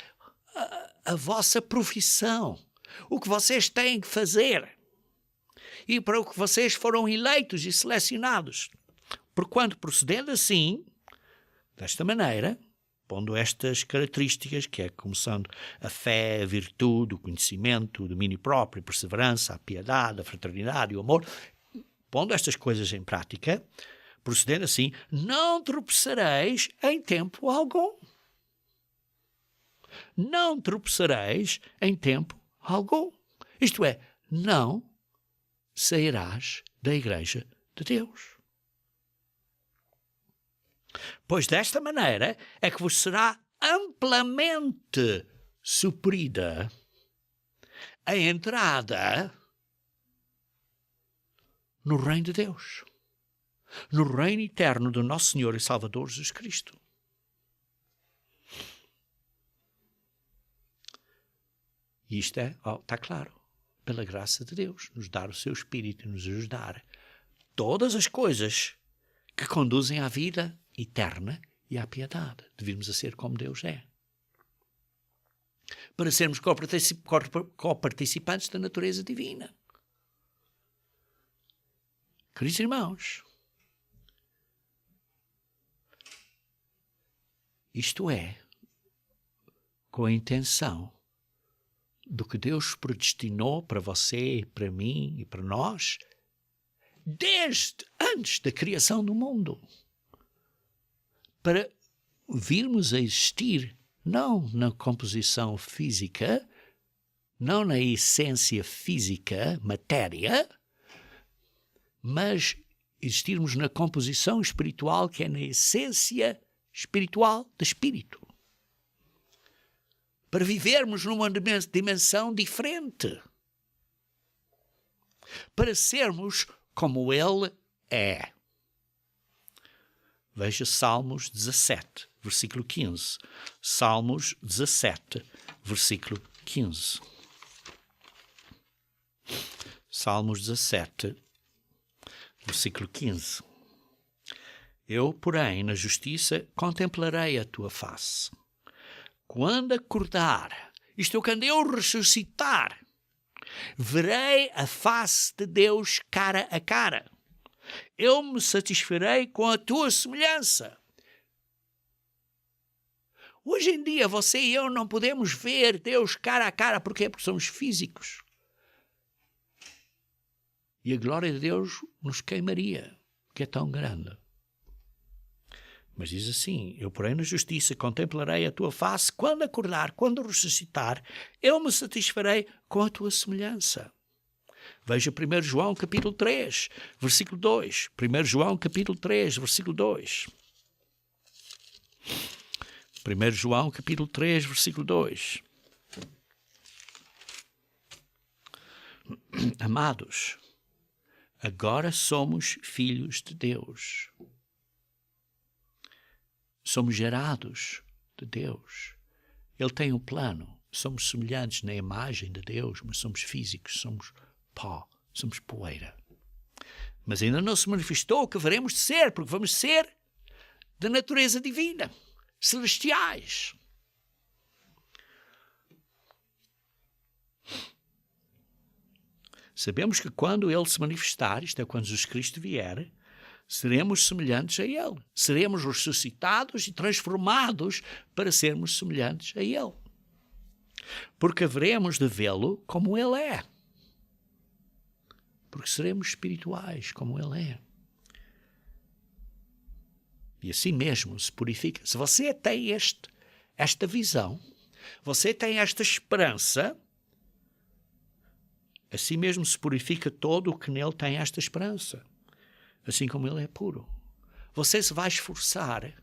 a vossa profissão, o que vocês têm que fazer. e para o que vocês foram eleitos e selecionados. Porquanto, procedendo assim, desta maneira, pondo estas características, que é começando a fé, a virtude, o conhecimento, o domínio próprio, a perseverança, a piedade, a fraternidade, o amor, pondo estas coisas em prática, procedendo assim, não tropeçareis em tempo algum. Não tropeçareis em tempo algum. Isto é, não sairás da Igreja de Deus. Pois desta maneira é que vos será amplamente suprida a entrada no reino de Deus, no reino eterno do nosso Senhor e Salvador Jesus Cristo. E isto está claro, pela graça de Deus, nos dar o seu Espírito e nos ajudar todas as coisas que conduzem à vida eterna e à piedade, de virmos a ser como Deus é. Para sermos coparticipantes da natureza divina. Queridos irmãos, isto é, com a intenção do que Deus predestinou para você, para mim e para nós, desde antes da criação do mundo, para virmos a existir não na composição física, não na essência física, matéria, mas existirmos na composição espiritual, que é na essência espiritual de espírito. Para vivermos numa dimensão diferente. Para sermos como Ele é. Veja Salmos 17, versículo 15. Salmos 17, versículo 15. Salmos 17, versículo 15. Eu, porém, na justiça, contemplarei a tua face. Quando acordar, isto é, quando eu ressuscitar, verei a face de Deus cara a cara. Eu me satisfarei com a tua semelhança. Hoje em dia, você e eu não podemos ver Deus cara a cara. Porquê? Porque somos físicos. E a glória de Deus nos queimaria, que é tão grande. Mas diz assim, eu porém na justiça contemplarei a tua face, quando acordar, quando ressuscitar, eu me satisfarei com a tua semelhança. Veja 1 João capítulo 3, versículo 2. 1 João capítulo 3, versículo 2. 1 João capítulo 3, versículo 2. Amados, agora somos filhos de Deus. Somos gerados de Deus. Ele tem um plano. Somos semelhantes na imagem de Deus, mas somos físicos, somos pó, somos poeira. Mas ainda não se manifestou o que veremos de ser, porque vamos ser da natureza divina, celestiais. Sabemos que quando Ele se manifestar, isto é, quando Jesus Cristo vier, seremos semelhantes a Ele. Seremos ressuscitados e transformados para sermos semelhantes a Ele. Porque haveremos de vê-lo como Ele é. Porque seremos espirituais como Ele é. E assim mesmo se purifica. Se você tem esta visão, você tem esta esperança, assim mesmo se purifica todo o que nele tem esta esperança. Assim como ele é puro. Você se vai esforçar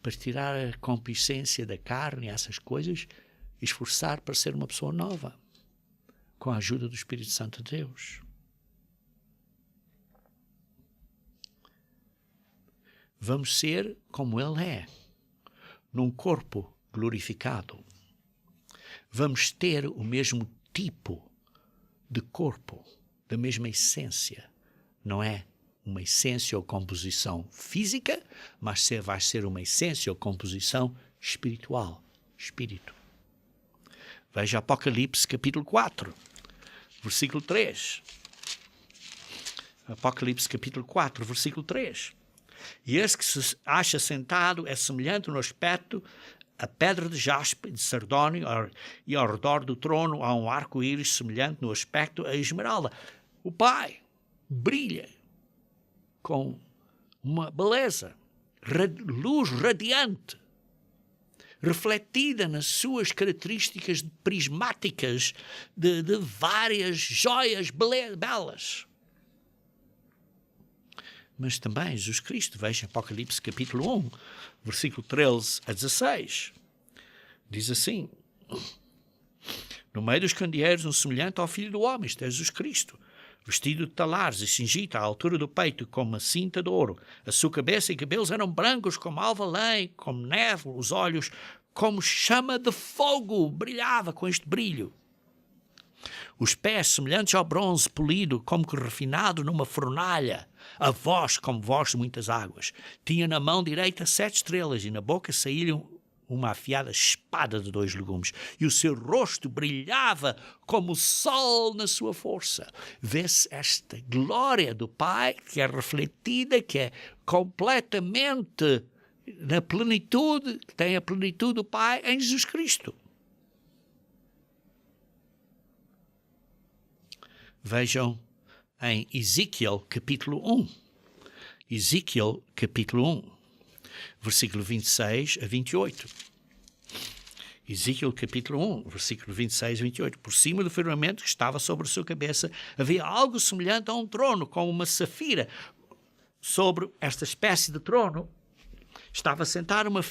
para tirar a concupiscência da carne e essas coisas, esforçar para ser uma pessoa nova, com a ajuda do Espírito Santo de Deus. Vamos ser como ele é, num corpo glorificado. Vamos ter o mesmo tipo de corpo, da mesma essência. Não é uma essência ou composição física, mas vai ser uma essência ou composição espiritual. Espírito. Veja Apocalipse capítulo 4. versículo 3. Apocalipse capítulo 4, versículo 3. E esse que se acha sentado é semelhante no aspecto a pedra de jaspe e de sardônio, e ao redor do trono há um arco-íris semelhante no aspecto a esmeralda. O Pai brilha com uma beleza, luz radiante, refletida nas suas características prismáticas de várias joias belas. Mas também Jesus Cristo, veja Apocalipse capítulo 1, versículo 13 a 16, diz assim: no meio dos candeeiros um semelhante ao Filho do Homem, isto é Jesus Cristo, vestido de talares e cingido à altura do peito com uma cinta de ouro. A sua cabeça e cabelos eram brancos como alva-lã, como neve, os olhos como chama de fogo, brilhava com este brilho. Os pés semelhantes ao bronze polido, como que refinado numa fornalha. A voz como voz de muitas águas. Tinha na mão direita 7 estrelas e na boca saía-lhe uma afiada espada de 2 legumes. E o seu rosto brilhava como o sol na sua força. Vê-se esta glória do Pai que é refletida, que é completamente na plenitude, que tem a plenitude do Pai em Jesus Cristo. Vejam em Ezequiel capítulo 1. Ezequiel capítulo 1, versículo 26 a 28. Ezequiel capítulo 1, versículo 26 a 28. Por cima do firmamento que estava sobre a sua cabeça havia algo semelhante a um trono, com uma safira. Sobre esta espécie de trono estava sentada uma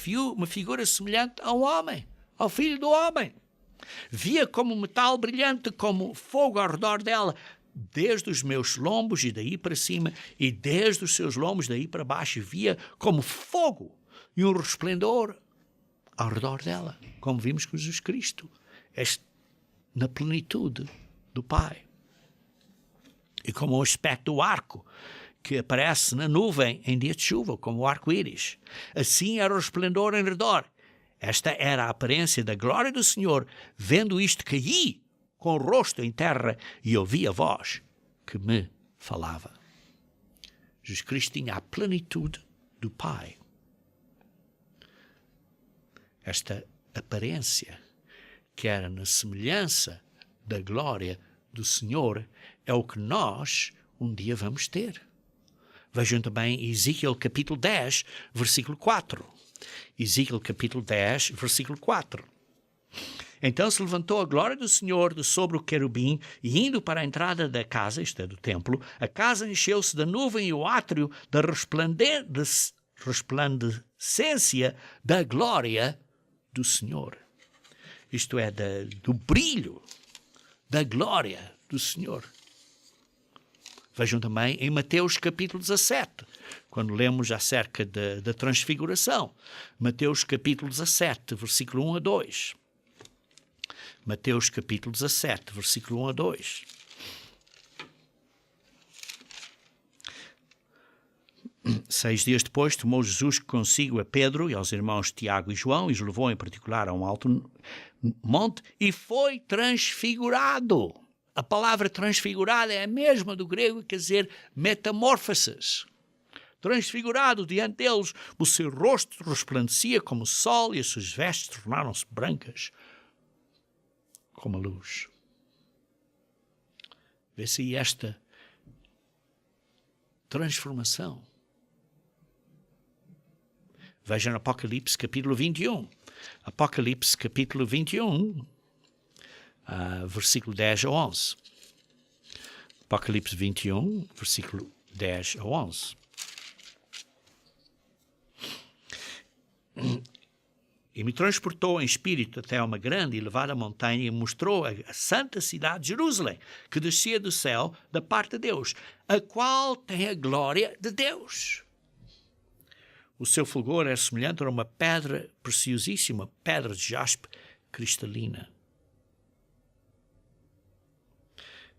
figura semelhante a um homem, ao Filho do Homem. Via como metal brilhante, como fogo ao redor dela, desde os meus lombos e daí para cima, e desde os seus lombos daí para baixo, via como fogo e um resplendor ao redor dela, como vimos com Jesus Cristo, na plenitude do Pai. E como o aspecto do arco que aparece na nuvem em dia de chuva, como o arco-íris. Assim era o resplendor em redor. Esta era a aparência da glória do Senhor. Vendo isto, caí com o rosto em terra e ouvi a voz que me falava. Jesus Cristo tinha a plenitude do Pai. Esta aparência, que era na semelhança da glória do Senhor, é o que nós um dia vamos ter. Vejam também Ezequiel capítulo 10, versículo 4. Ezequiel capítulo 10, versículo 4. Então se levantou a glória do Senhor de sobre o querubim, e indo para a entrada da casa, isto é, do templo, a casa encheu-se da nuvem e o átrio da resplandecência da glória do Senhor. Isto é, do brilho da glória do Senhor. Vejam também em Mateus capítulo 17, quando lemos acerca da transfiguração. Mateus capítulo 17, versículo 1 a 2. Mateus capítulo 17, versículo 1 a 2. Seis dias depois tomou Jesus consigo a Pedro e aos irmãos Tiago e João e os levou em particular a um alto monte e foi transfigurado. A palavra transfigurada é a mesma do grego, quer dizer metamorfoses. Transfigurado diante deles, o seu rosto resplandecia como o sol e as suas vestes tornaram-se brancas como a luz. Vê-se aí esta transformação. Veja no Apocalipse capítulo 21. Apocalipse capítulo 21, versículo 10 a 11. Apocalipse 21, versículo 10 a 11. E me transportou em espírito até uma grande e elevada montanha e mostrou a santa cidade de Jerusalém, que descia do céu da parte de Deus, a qual tem a glória de Deus. O seu fulgor é semelhante a uma pedra preciosíssima, pedra de jaspe cristalina.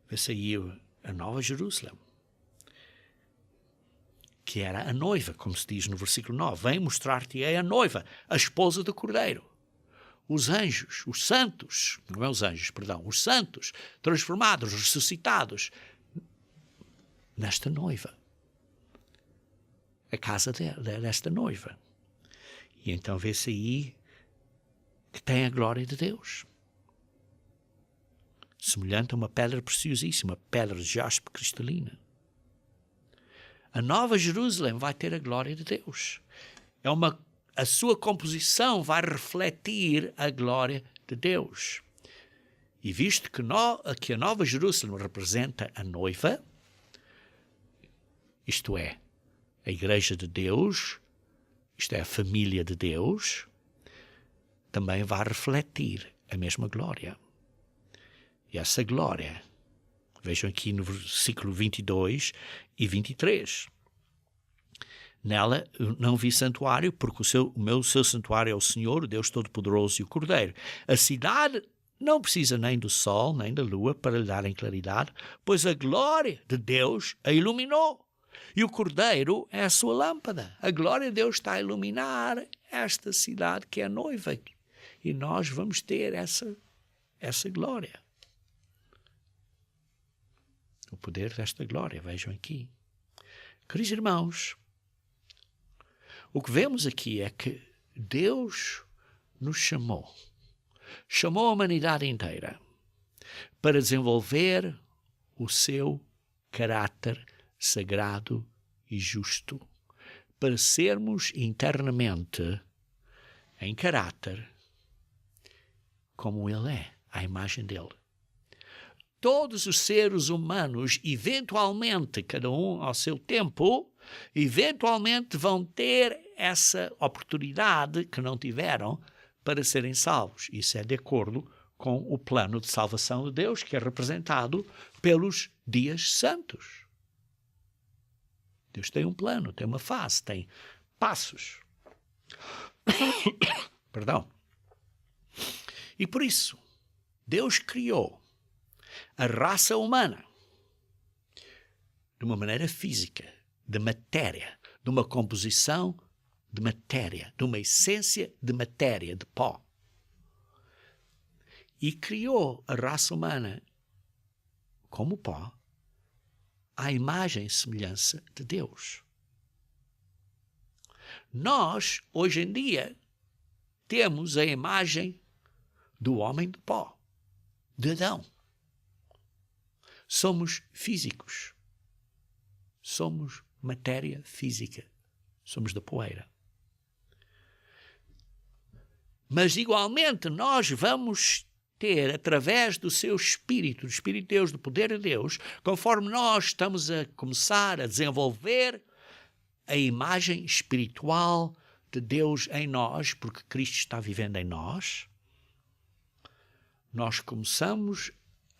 Vê-se aí a Nova Jerusalém, que era a noiva, como se diz no versículo 9. Vem mostrar-te-ei a noiva, a esposa do Cordeiro. os anjos, os santos, não é os anjos, perdão, os santos, transformados, ressuscitados, nesta noiva. A casa desta noiva. E então vê-se aí que tem a glória de Deus. Semelhante a uma pedra preciosíssima, pedra de jaspe cristalina. A Nova Jerusalém vai ter a glória de Deus. A sua composição vai refletir a glória de Deus. E visto que a Nova Jerusalém representa a noiva, isto é, a Igreja de Deus, isto é, a família de Deus, também vai refletir a mesma glória. E essa glória, vejam aqui no versículo 22 e 23. Nela não vi santuário, porque o seu santuário é o Senhor, o Deus Todo-Poderoso e o Cordeiro. A cidade não precisa nem do sol, nem da lua para lhe darem claridade, pois a glória de Deus a iluminou. E o Cordeiro é a sua lâmpada. A glória de Deus está a iluminar esta cidade que é a noiva. E nós vamos ter essa glória. O poder desta glória, vejam aqui. Queridos irmãos, o que vemos aqui é que Deus nos chamou a humanidade inteira para desenvolver o seu caráter sagrado e justo, para sermos internamente, em caráter, como Ele é, à imagem dele. Todos os seres humanos, eventualmente, cada um ao seu tempo, eventualmente vão ter essa oportunidade que não tiveram para serem salvos. Isso é de acordo com o plano de salvação de Deus, que é representado pelos dias santos. Deus tem um plano, tem uma fase, tem passos. Perdão. E por isso, Deus criou a raça humana de uma maneira física, de matéria, de uma composição de matéria, de uma essência de matéria, de pó. E criou a raça humana como pó, à imagem e semelhança de Deus. Nós, hoje em dia, temos a imagem do homem de pó, de Adão. Somos físicos. Somos matéria física. Somos da poeira. Mas, igualmente, nós vamos ter, através do seu Espírito, do Espírito de Deus, do poder de Deus, conforme nós estamos a começar a desenvolver a imagem espiritual de Deus em nós, porque Cristo está vivendo em nós, nós começamos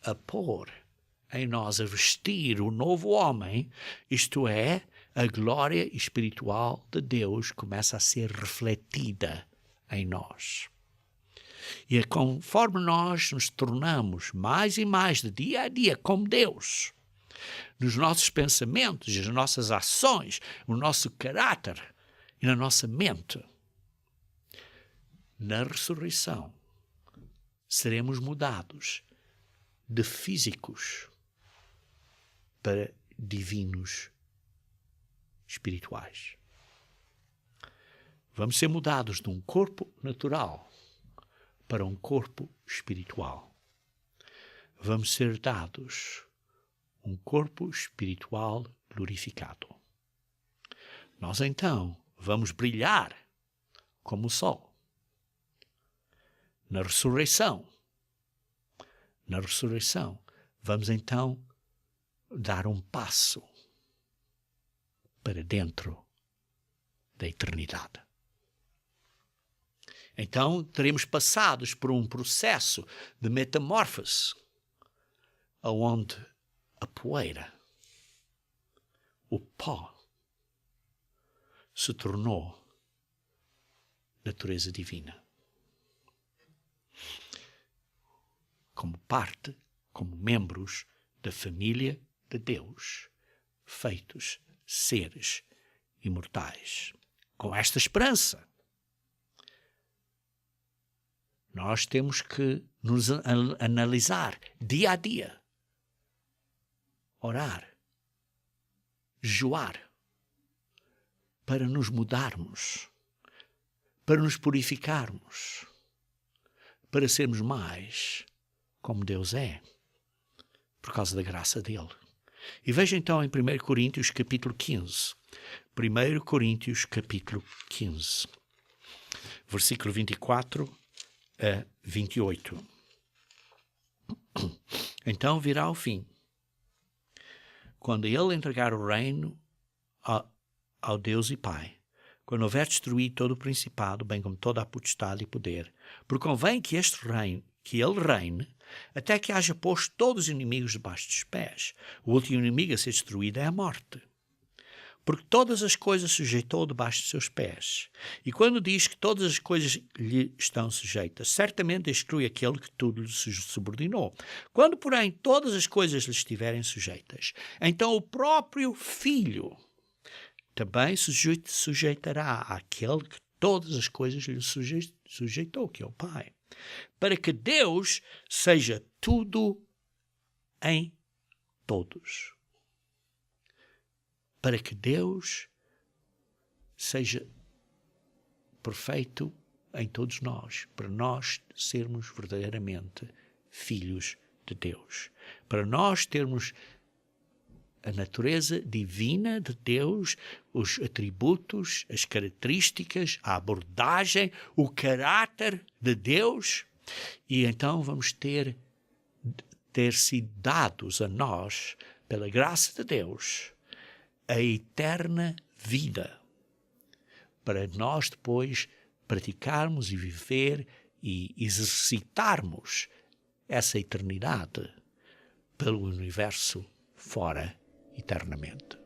a pôr em nós, a vestir o novo homem, isto é, a glória espiritual de Deus começa a ser refletida em nós. E conforme nós nos tornamos mais e mais de dia a dia como Deus, nos nossos pensamentos, nas nossas ações, no nosso caráter e na nossa mente, na ressurreição, seremos mudados de físicos para divinos espirituais. Vamos ser mudados de um corpo natural para um corpo espiritual. Vamos ser dados um corpo espiritual glorificado. Nós então vamos brilhar como o sol. Na ressurreição, vamos então dar um passo para dentro da eternidade. Então, teremos passados por um processo de metamorfose, onde a poeira, o pó, se tornou natureza divina. Como parte, como membros da família de Deus, feitos seres imortais. Com esta esperança, Nós temos que nos analisar dia a dia, orar, jejuar, para nos mudarmos, para nos purificarmos, para sermos mais como Deus é, por causa da graça dele. E veja então em 1 Coríntios capítulo 15. 1 Coríntios capítulo 15, versículo 24 a 28. Então virá o fim, quando ele entregar o reino ao Deus e Pai, quando houver destruído todo o principado, bem como toda a potestade e poder, porque convém que ele reine, até que haja posto todos os inimigos debaixo dos pés. O último inimigo a ser destruído é a morte. Porque todas as coisas sujeitou debaixo de seus pés. E quando diz que todas as coisas lhe estão sujeitas, certamente exclui aquele que tudo lhe subordinou. Quando, porém, todas as coisas lhe estiverem sujeitas, então o próprio Filho também se sujeitará àquele que todas as coisas lhe sujeitou, que é o Pai. Para que Deus seja tudo em todos. Para que Deus seja perfeito em todos nós, para nós sermos verdadeiramente filhos de Deus, para nós termos a natureza divina de Deus, os atributos, as características, a abordagem, o caráter de Deus, e então vamos ter sido dados a nós, pela graça de Deus, a eterna vida, para nós depois praticarmos e viver e exercitarmos essa eternidade pelo universo fora eternamente.